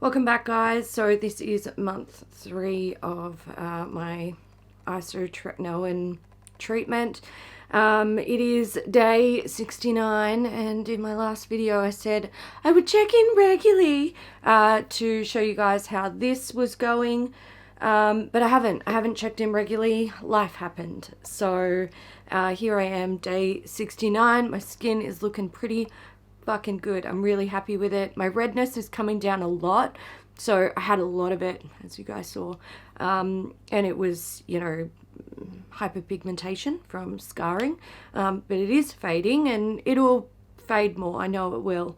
Welcome back, guys. So this is month 3 of my isotretinoin treatment. It is day 69, and in my last video I said I would check in regularly to show you guys how this was going, but I haven't checked in regularly. Life happened. So here I am, day 69. My skin is looking pretty fucking good. I'm really happy with it. My redness is coming down a lot, so I had a lot of it, as you guys saw, and it was, you know, hyperpigmentation from scarring, but it is fading and it'll fade more. I know it will.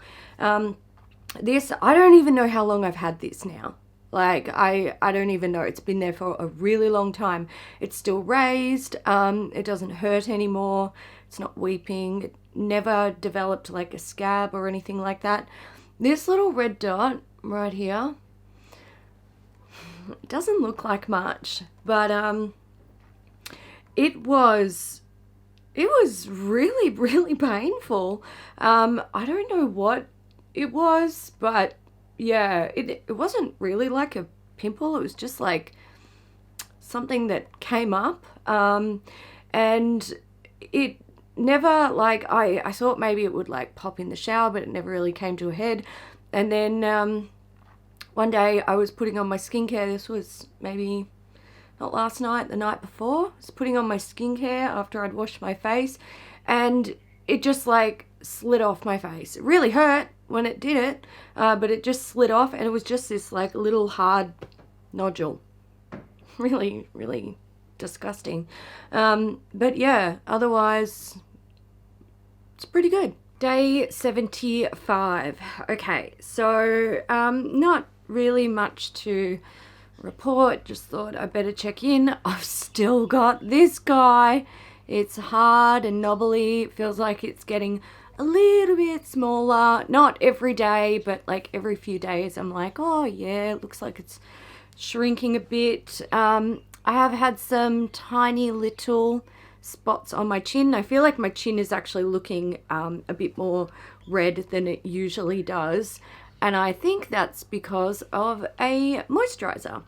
This, I don't even know how long I've had this now. Like, I don't even know. It's been there for a really long time. It's still raised. It doesn't hurt anymore. It's not weeping. It never developed like a scab or anything like that. This little red dot right here, it doesn't look like much, but it was really, really painful. I don't know what it was, but yeah, it wasn't really like a pimple. It was just like something that came up, and it never, like, I thought maybe it would like pop in the shower, but it never really came to a head. And then one day I was putting on my skincare. This was maybe not last night, the night before. I was putting on my skincare after I'd washed my face, and it just like slid off my face. It really hurt when it did it, but it just slid off, and it was just this like little hard nodule. Really, really disgusting. But yeah, otherwise it's pretty good. Day 75. Okay, so not really much to report. Just thought I better check in. I've still got this guy. It's hard and knobbly. It feels like it's getting a little bit smaller. Not every day, but like every few days I'm like, oh yeah, it looks like it's shrinking a bit. I have had some tiny little spots on my chin. I feel like my chin is actually looking a bit more red than it usually does, and I think that's because of a moisturizer.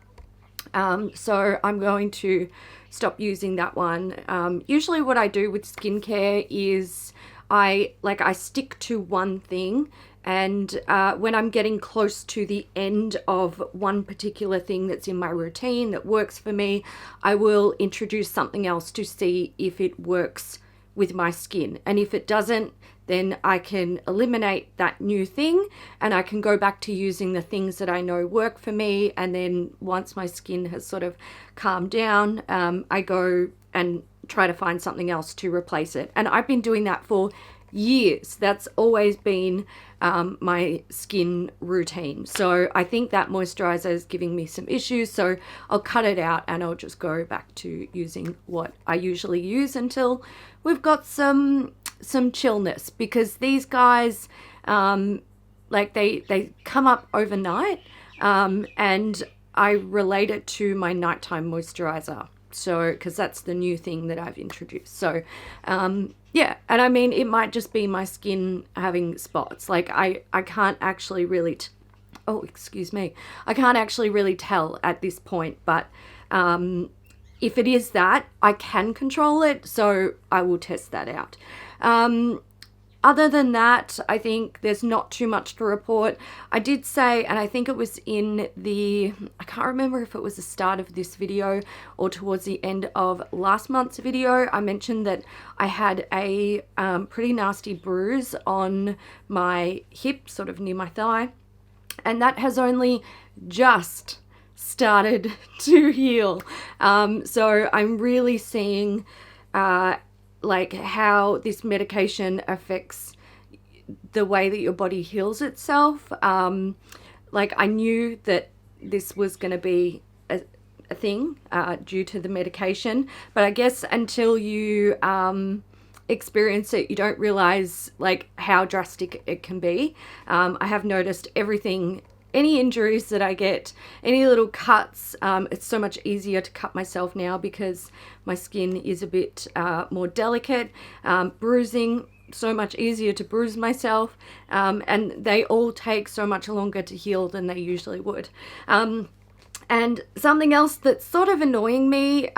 So I'm going to stop using that one. Usually what I do with skincare is I stick to one thing, and when I'm getting close to the end of one particular thing that's in my routine that works for me, I will introduce something else to see if it works with my skin. And if it doesn't, then I can eliminate that new thing and I can go back to using the things that I know work for me. And then once my skin has sort of calmed down, I go and try to find something else to replace it. And I've been doing that for years. That's always been my skin routine. So I think that moisturizer is giving me some issues, so I'll cut it out and I'll just go back to using what I usually use until we've got some chillness, because these guys like they come up overnight, and I relate it to my nighttime moisturizer. So, because that's the new thing that I've introduced. So, yeah, and I mean, it might just be my skin having spots. Like, I can't actually really, I can't actually really tell at this point, but if it is that, I can control it, so I will test that out. Other than that, I think there's not too much to report. I did say, and I think it was in the, I can't remember if it was the start of this video or towards the end of last month's video, I mentioned that I had a pretty nasty bruise on my hip, sort of near my thigh, and that has only just started to heal. So I'm really seeing like how this medication affects the way that your body heals itself. Like, I knew that this was going to be a thing due to the medication, but I guess until you experience it, you don't realize like how drastic it can be. I have noticed everything, any injuries that I get, any little cuts, it's so much easier to cut myself now because my skin is a bit more delicate. Bruising, so much easier to bruise myself, and they all take so much longer to heal than they usually would. And something else that's sort of annoying me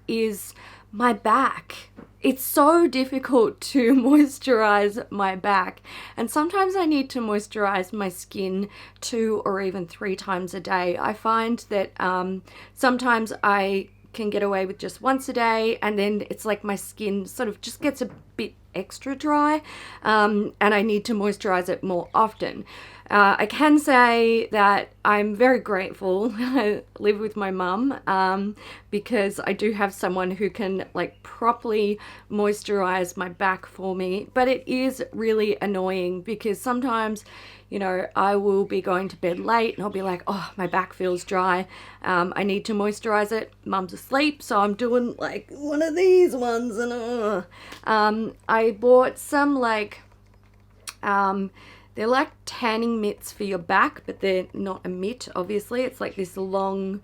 is my back. It's so difficult to moisturize my back, and sometimes I need to moisturize my skin 2 or even 3 times a day. I find that sometimes I can get away with just once a day, and then it's like my skin sort of just gets a bit extra dry, and I need to moisturize it more often. I can say that I'm very grateful I live with my mum, because I do have someone who can like properly moisturize my back for me, but it is really annoying because sometimes, you know, I will be going to bed late and I'll be like, oh, my back feels dry. I need to moisturize it. Mum's asleep, so I'm doing like one of these ones, and I bought some like they're like tanning mitts for your back, but they're not a mitt, obviously. It's like this long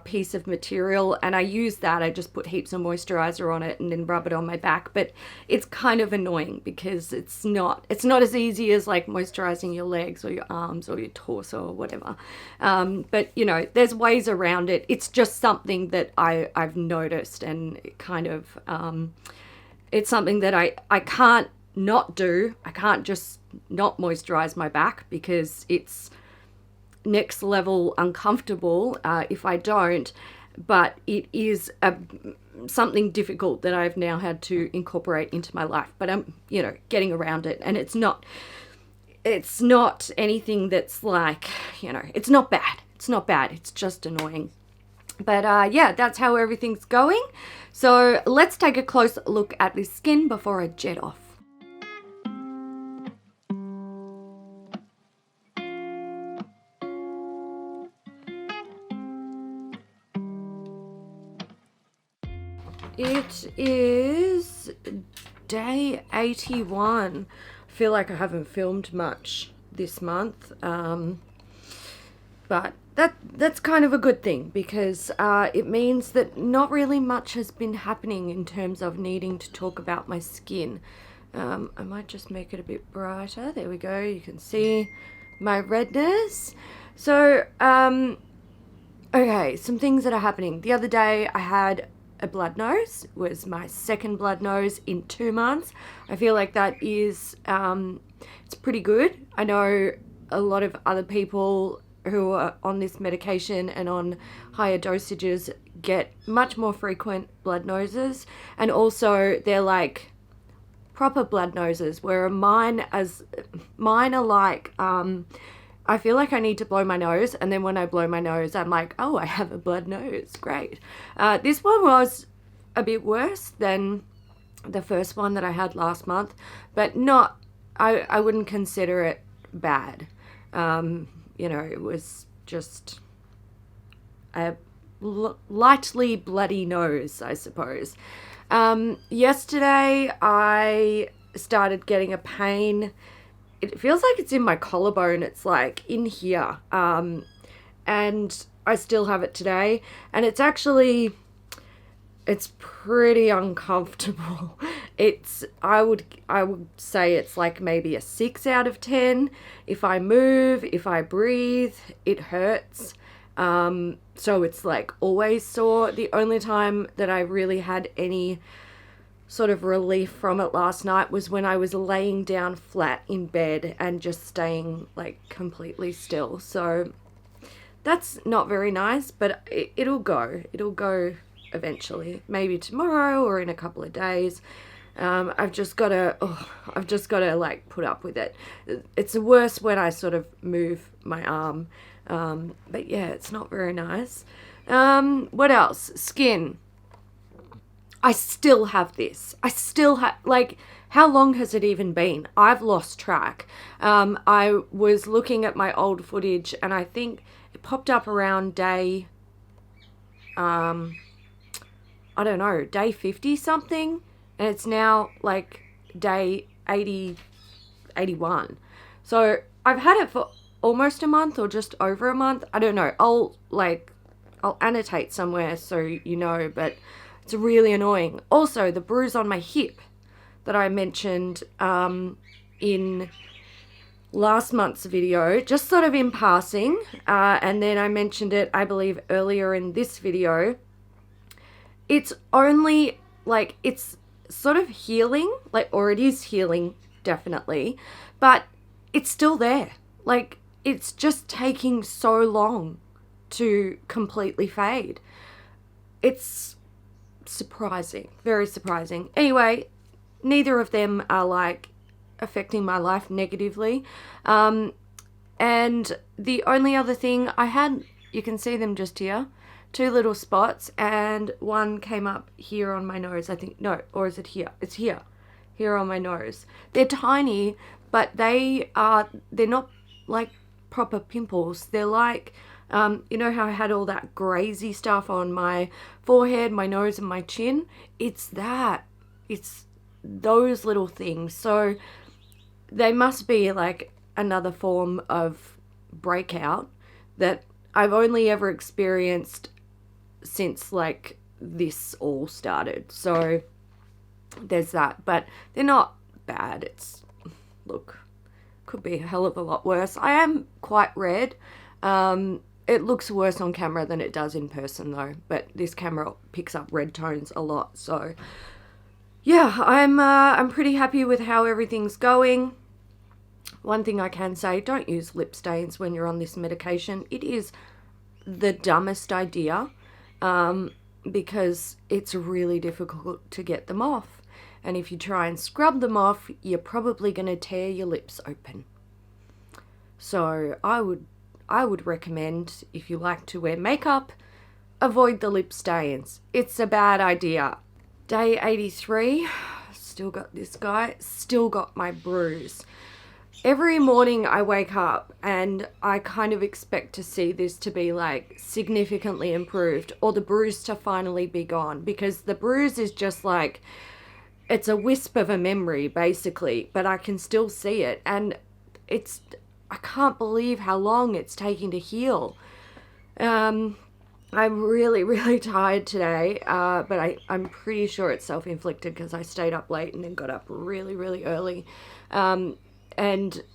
piece of material, and I use that. I just put heaps of moisturizer on it and then rub it on my back. But it's kind of annoying because it's not as easy as like moisturizing your legs or your arms or your torso or whatever. But you know, there's ways around it. It's just something that I've noticed, and it kind of it's something that I can't not do. I can't just not moisturize my back because it's next level uncomfortable if I don't, but it is something difficult that I've now had to incorporate into my life. But I'm, you know, getting around it, and it's not anything that's like, you know, it's not bad. It's just annoying. But yeah, that's how everything's going. So let's take a close look at this skin before I jet off. It is day 81. I feel like I haven't filmed much this month, but that's kind of a good thing because it means that not really much has been happening in terms of needing to talk about my skin. I might just make it a bit brighter. There we go. You can see my redness. So, okay, some things that are happening. The other day I had a blood nose. It was my second blood nose in 2 months. I feel like that is, it's pretty good. I know a lot of other people who are on this medication and on higher dosages get much more frequent blood noses, and also they're like proper blood noses, where mine are like, I feel like I need to blow my nose, and then when I blow my nose, I'm like, oh, I have a blood nose. Great. This one was a bit worse than the first one that I had last month, but not, I wouldn't consider it bad. You know, it was just a lightly bloody nose, I suppose. Yesterday, I started getting a pain. It feels like it's in my collarbone. It's like in here. And I still have it today. And it's pretty uncomfortable. I would say it's like maybe a 6 out of 10. If I move, if I breathe, it hurts. So it's like always sore. The only time that I really had any sort of relief from it last night was when I was laying down flat in bed and just staying like completely still. So that's not very nice, but it'll go eventually, maybe tomorrow or in a couple of days. I've just got to like put up with it. It's worse when I sort of move my arm. But yeah, it's not very nice. What else? Skin. I still have this. I still have, like, how long has it even been? I've lost track. I was looking at my old footage and I think it popped up around day, I don't know, day 50 something. And it's now like day 80, 81. So I've had it for almost a month or just over a month. I don't know. I'll annotate somewhere so you know, but it's really annoying. Also, the bruise on my hip. that I mentioned in last month's video, just sort of in passing, and then I mentioned it, I believe, earlier in this video. It's only like, it's sort of healing, like, or it is healing, definitely, but it's still there. Like, it's just taking so long to completely fade. It's surprising, very surprising. Anyway, neither of them are like affecting my life negatively. And the only other thing I had, you can see them just here, 2 little spots, and one came up here on my nose, I think. No, or is it here? It's here on my nose. They're tiny, but they're not like proper pimples. They're like, you know how I had all that grazy stuff on my forehead, my nose, and my chin? It's that. It's those little things. So they must be like another form of breakout that I've only ever experienced since like this all started. So there's that, but they're not bad. It's, look, could be a hell of a lot worse. I am quite red. It looks worse on camera than it does in person though, but this camera picks up red tones a lot. So yeah, I'm pretty happy with how everything's going. One thing I can say, don't use lip stains when you're on this medication. It is the dumbest idea, because it's really difficult to get them off. And if you try and scrub them off, you're probably going to tear your lips open. So I would recommend, if you like to wear makeup, avoid the lip stains. It's a bad idea. Day 83, still got this guy, still got my bruise. Every morning I wake up and I kind of expect to see this to be like significantly improved, or the bruise to finally be gone, because the bruise is just like, it's a wisp of a memory basically, but I can still see it, and I can't believe how long it's taking to heal. I'm really, really tired today, but I'm pretty sure it's self-inflicted because I stayed up late and then got up really, really early. And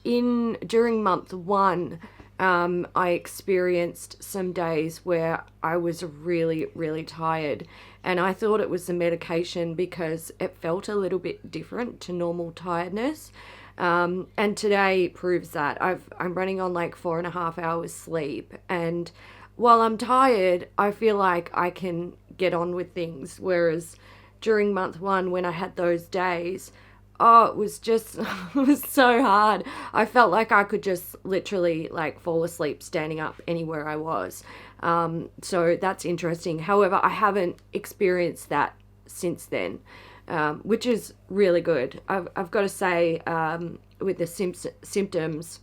during month 1, I experienced some days where I was really, really tired, and I thought it was the medication because it felt a little bit different to normal tiredness. And today proves that. I'm running on like 4.5 hours sleep, and while I'm tired, I feel like I can get on with things. Whereas during month 1, when I had those days, oh, it was just, it was so hard. I felt like I could just literally like fall asleep standing up anywhere I was. So that's interesting. However, I haven't experienced that since then, which is really good. I've got to say, with the symptoms,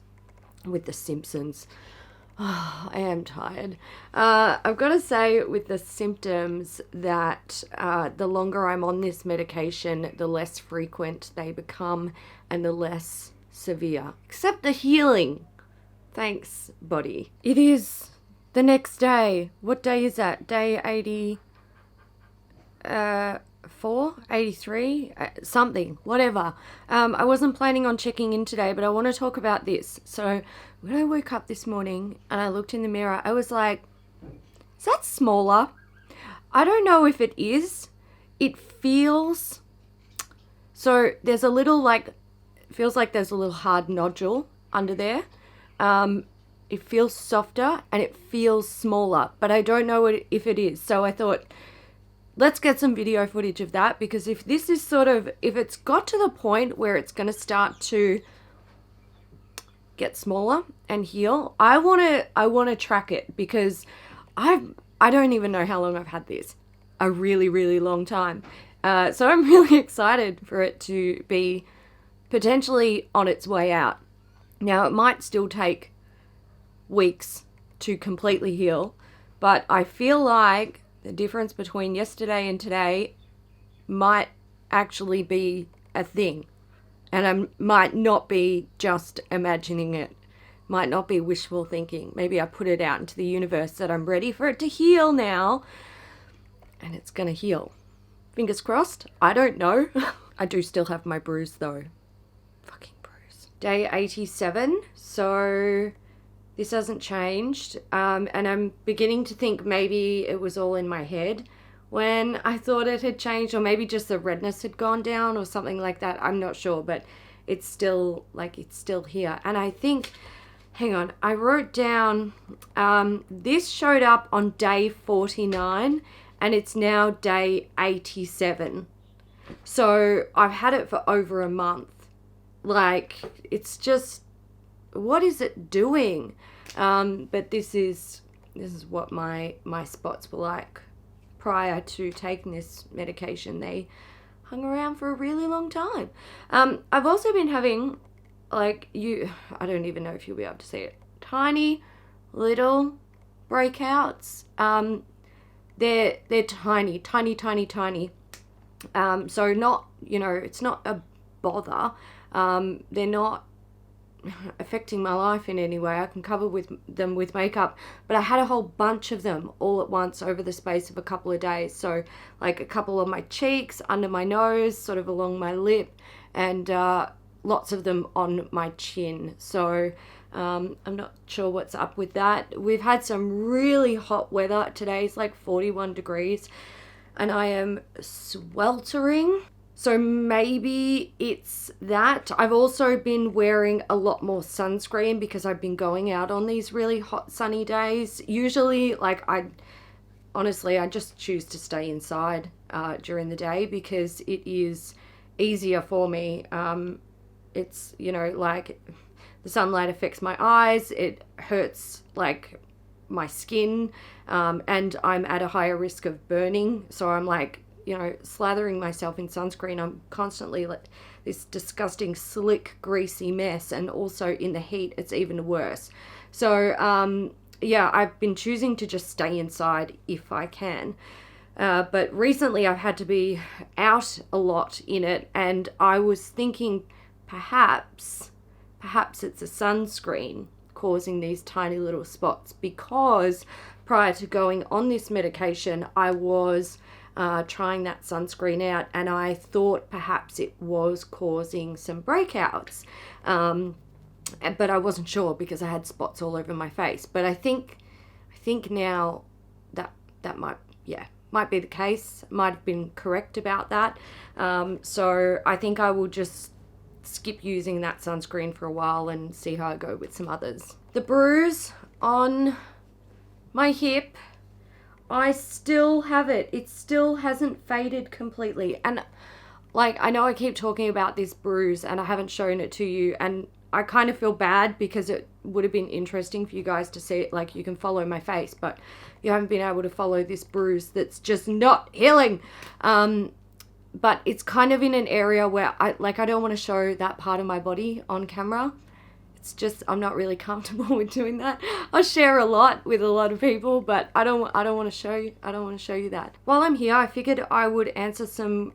with the Simpsons, oh, I am tired. I've got to say with the symptoms that the longer I'm on this medication, the less frequent they become and the less severe. Except the healing. Thanks, body. It is the next day. What day is that? Day 84, 83, something, whatever. I wasn't planning on checking in today, but I want to talk about this. So when I woke up this morning and I looked in the mirror, I was like, is that smaller? I don't know if it is. It feels, so there's a little like, feels like there's a little hard nodule under there. It feels softer and it feels smaller, but I don't know if it is. So I thought, let's get some video footage of that, because if this is sort of, if it's got to the point where it's going to start to get smaller and heal, I want to track it, because I don't even know how long I've had this. A really, really long time. So I'm really excited for it to be potentially on its way out. Now, it might still take weeks to completely heal, but I feel like the difference between yesterday and today might actually be a thing. And I might not be just imagining it. Might not be wishful thinking. Maybe I put it out into the universe that I'm ready for it to heal now. And it's going to heal. Fingers crossed. I don't know. I do still have my bruise though. Fucking bruise. Day 87, so this hasn't changed. And I'm beginning to think maybe it was all in my head when I thought it had changed, or maybe just the redness had gone down or something like that. I'm not sure, but it's still here. And I think, hang on, I wrote down, this showed up on day 49 and it's now day 87. So I've had it for over a month. Like, it's just, what is it doing? But this is what my spots were like prior to taking this medication. They hung around for a really long time. I've also been having, like, I don't even know if you'll be able to see it, tiny little breakouts. They're tiny. So not, it's not a bother. They're not affecting my life in any way. I can cover them with makeup, but I had a whole bunch of them all at once over the space of a couple of days. So like a couple on my cheeks, under my nose, sort of along my lip, and lots of them on my chin. So I'm not sure what's up with that. We've had some really hot weather. Today's like 41 degrees and I am sweltering. So maybe it's that. I've also been wearing a lot more sunscreen because I've been going out on these really hot sunny days. Usually, like, I just choose to stay inside during the day because it is easier for me. It's, like, the sunlight affects my eyes. It hurts, like, my skin, and I'm at a higher risk of burning. So I'm like, slathering myself in sunscreen. I'm constantly like this disgusting, slick, greasy mess. And also in the heat, it's even worse. So, yeah, I've been choosing to just stay inside if I can. But recently I've had to be out a lot in it. And I was thinking perhaps it's a sunscreen causing these tiny little spots, because prior to going on this medication, I was trying that sunscreen out and I thought perhaps it was causing some breakouts. But I wasn't sure because I had spots all over my face. But I think now that might be the case. Might have been correct about that. So I think I will just skip using that sunscreen for a while and see how I go with some others. The bruise on my hip, I still have it. It still hasn't faded completely. And like, I know I keep talking about this bruise and I haven't shown it to you, and I kind of feel bad because it would have been interesting for you guys to see it. Like, you can follow my face, but you haven't been able to follow this bruise that's just not healing. But it's kind of in an area where I don't want to show that part of my body on camera. It's just, I'm not really comfortable with doing that. I share a lot with a lot of people, but I don't want to show you that. While I'm here, I figured I would answer some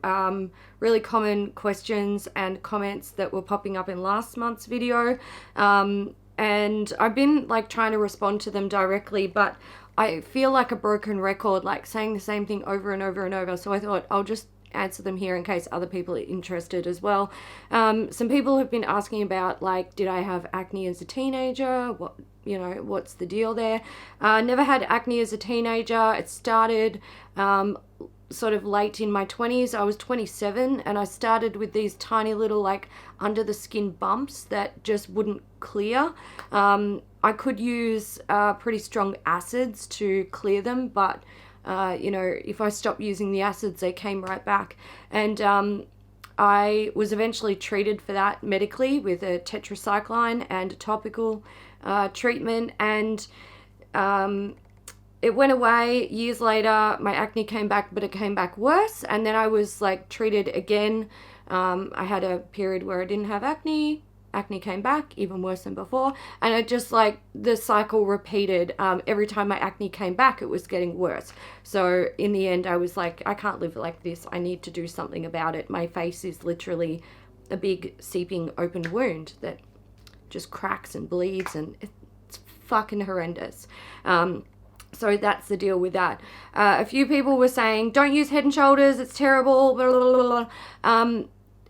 really common questions and comments that were popping up in last month's video. And I've been like trying to respond to them directly, but I feel like a broken record, like saying the same thing over and over and over. So I thought I'll just answer them here in case other people are interested as well. Some people have been asking about, like, did I have acne as a teenager? What's the deal there? Never had acne as a teenager. It started sort of late in my 20s. I was 27 and I started with these tiny little like under the skin bumps that just wouldn't clear. I could use pretty strong acids to clear them, but if I stopped using the acids, they came right back. And I was eventually treated for that medically with a tetracycline and a topical treatment. And it went away. Years later, my acne came back, but it came back worse. And then I was like treated again. I had a period where I didn't have acne. Acne came back, even worse than before, and it just like the cycle repeated. Every time my acne came back, it was getting worse. So in the end, I was like, I can't live like this. I need to do something about it. My face is literally a big seeping open wound that just cracks and bleeds, and it's fucking horrendous. So that's the deal with that. A few people were saying, don't use Head and Shoulders, it's terrible, blah, blah, blah, blah.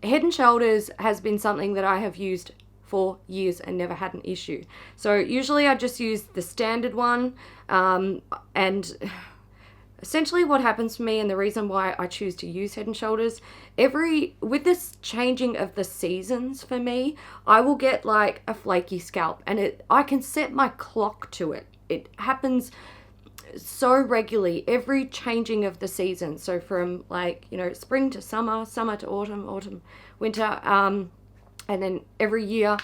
Head and Shoulders has been something that I have used for years and never had an issue. So usually I just use the standard one, and essentially what happens for me, and the reason why I choose to use Head and Shoulders, with this changing of the seasons for me, I will get like a flaky scalp, and I can set my clock to it. It happens so regularly, every changing of the season. So from like, spring to summer, summer to autumn, autumn, winter, and then every year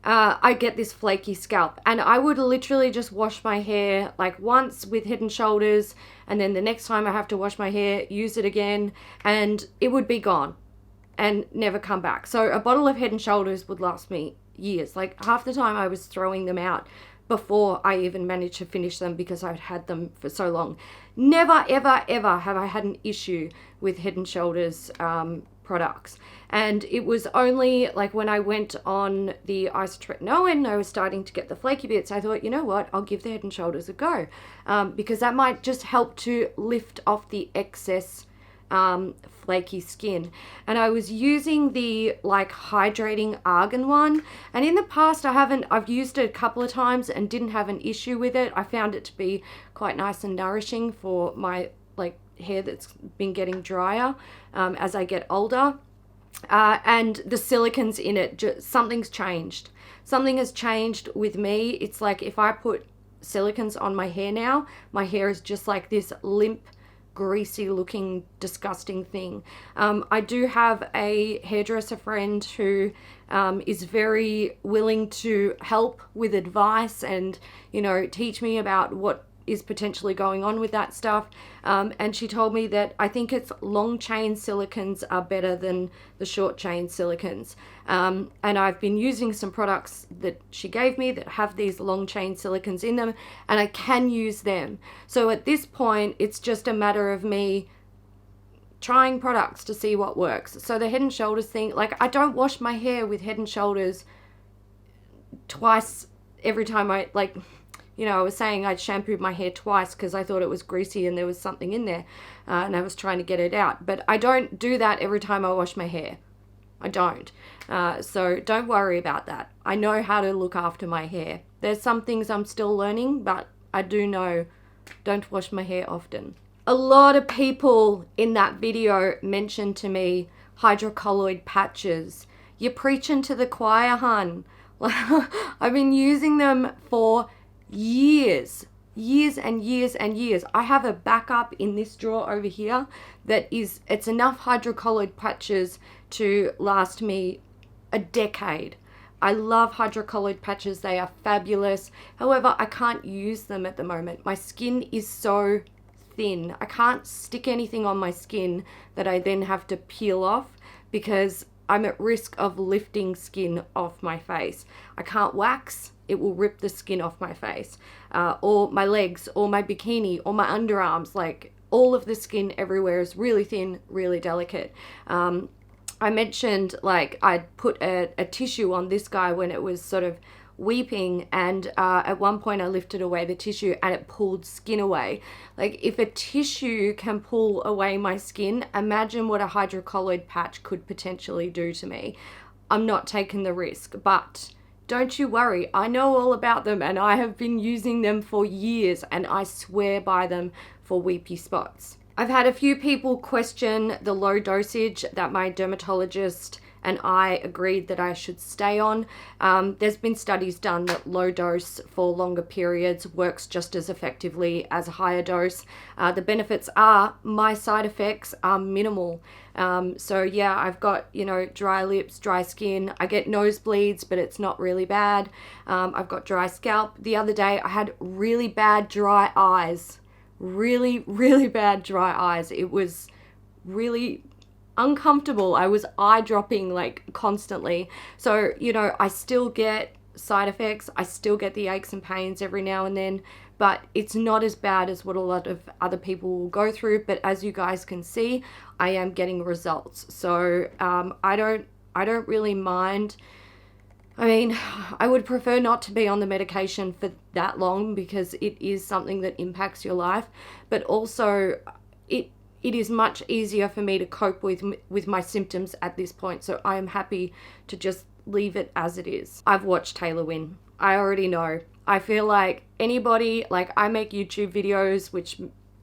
I get this flaky scalp, and I would literally just wash my hair like once with Head and Shoulders, and then the next time I have to wash my hair, use it again, and it would be gone and never come back. So a bottle of Head and Shoulders would last me years. Like half the time I was throwing them out before I even managed to finish them because I'd had them for so long. Never, ever, ever have I had an issue with Head and Shoulders products. And it was only like when I went on the Isotretinoin, I was starting to get the flaky bits. I thought, you know what, I'll give the Head and Shoulders a go, because that might just help to lift off the excess flaky skin. And I was using the like hydrating argan one, and in the past I've used it a couple of times and didn't have an issue with it. I found it to be quite nice and nourishing for my like hair that's been getting drier as I get older. And the silicons in it, something's changed. Something has changed with me. It's like if I put silicons on my hair now, my hair is just like this limp, greasy looking, disgusting thing. I do have a hairdresser friend who is very willing to help with advice and, teach me about what is potentially going on with that stuff, and she told me that I think it's long chain silicons are better than the short chain silicons, and I've been using some products that she gave me that have these long chain silicons in them, and I can use them. So at this point it's just a matter of me trying products to see what works. So the Head and Shoulders thing, like I don't wash my hair with Head and Shoulders twice every time I was saying I'd shampooed my hair twice because I thought it was greasy and there was something in there, and I was trying to get it out. But I don't do that every time I wash my hair. I don't. So don't worry about that. I know how to look after my hair. There's some things I'm still learning, but I do know don't wash my hair often. A lot of people in that video mentioned to me hydrocolloid patches. You're preaching to the choir, hun. I've been using them for years and years and years. I have a backup in this drawer over here it's enough hydrocolloid patches to last me a decade. I love hydrocolloid patches. They are fabulous. However, I can't use them at the moment. My skin is so thin. I can't stick anything on my skin that I then have to peel off because I'm at risk of lifting skin off my face. I can't wax. It will rip the skin off my face, or my legs, or my bikini, or my underarms. Like all of the skin everywhere is really thin, really delicate. I mentioned like I'd put a tissue on this guy when it was sort of weeping, and at one point I lifted away the tissue and it pulled skin away. Like if a tissue can pull away my skin, imagine what a hydrocolloid patch could potentially do to me. I'm not taking the risk, but don't you worry, I know all about them and I have been using them for years and I swear by them for weepy spots. I've had a few people question the low dosage that my dermatologist and I agreed that I should stay on. There's been studies done that low dose for longer periods works just as effectively as a higher dose. The benefits are my side effects are minimal. So yeah, I've got, dry lips, dry skin. I get nosebleeds, but it's not really bad. I've got dry scalp. The other day I had really bad dry eyes. Really, really bad dry eyes. It was really uncomfortable. I was eye dropping like constantly. So, I still get side effects. I still get the aches and pains every now and then, but it's not as bad as what a lot of other people will go through. But as you guys can see, I am getting results. So I don't really mind. I mean, I would prefer not to be on the medication for that long because it is something that impacts your life, but also it is much easier for me to cope with my symptoms at this point. So I am happy to just leave it as it is. I've watched Taylor win. I already know. I feel like anybody, like I make YouTube videos, which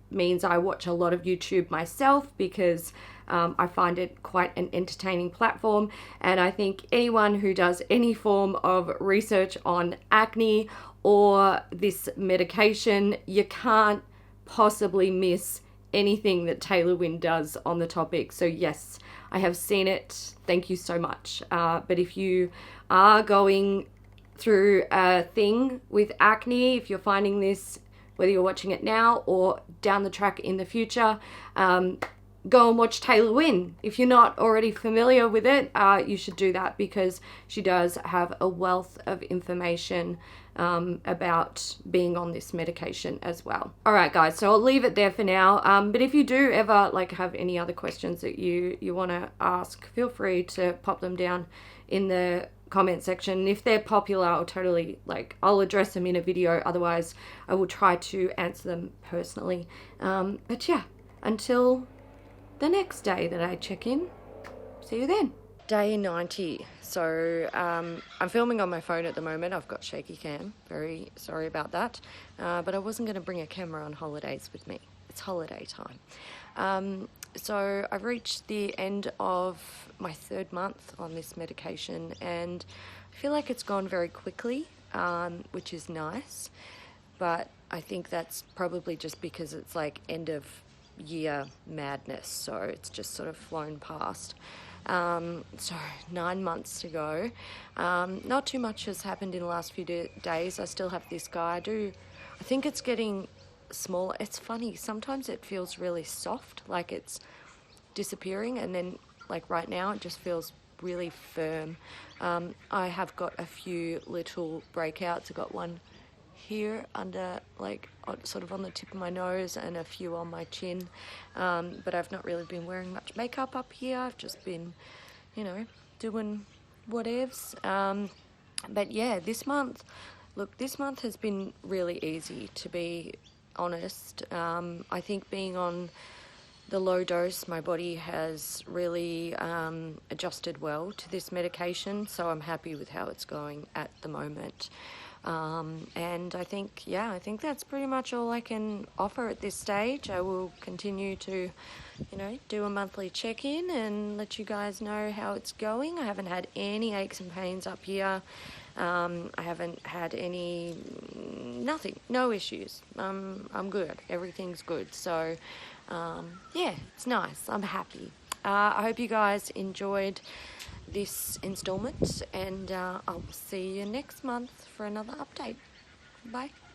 means I watch a lot of YouTube myself because I find it quite an entertaining platform. And I think anyone who does any form of research on acne or this medication, you can't possibly miss anything that Taylor Wynn does on the topic. So yes, I have seen it. Thank you so much. But if you are going through a thing with acne, if you're finding this, whether you're watching it now or down the track in the future, go and watch Taylor Wynn. If you're not already familiar with it, you should do that because she does have a wealth of information about being on this medication as well. All right, guys, so I'll leave it there for now. But if you do ever like have any other questions that you want to ask, feel free to pop them down in the comment section. If they're popular, I'll address them in a video. Otherwise, I will try to answer them personally. But yeah, until the next day that I check in, see you then. Day 90. So I'm filming on my phone at the moment. I've got shaky cam. Very sorry about that. But I wasn't going to bring a camera on holidays with me. It's holiday time. So I've reached the end of my 3rd month on this medication, and I feel like it's gone very quickly, which is nice. But I think that's probably just because it's like end of year madness, so it's just sort of flown past. So 9 months to go. Not too much has happened in the last few days. I still have this guy. I think it's getting smaller. It's funny, sometimes it feels really soft, like it's disappearing, and then like right now it just feels really firm. I have got a few little breakouts. I got one here under, like, sort of on the tip of my nose, and a few on my chin, but I've not really been wearing much makeup up here. I've just been, you know, doing whatevs. But yeah, this month has been really easy, to be honest. I think being on the low dose, my body has really adjusted well to this medication, so I'm happy with how it's going at the moment. And I think that's pretty much all I can offer at this stage. I will continue to, you know, do a monthly check-in and let you guys know how it's going. I haven't had any aches and pains up here. I haven't had nothing, no issues. I'm good. Everything's good. So, yeah, it's nice. I'm happy. I hope you guys enjoyed this installment, and I'll see you next month for another update. Bye.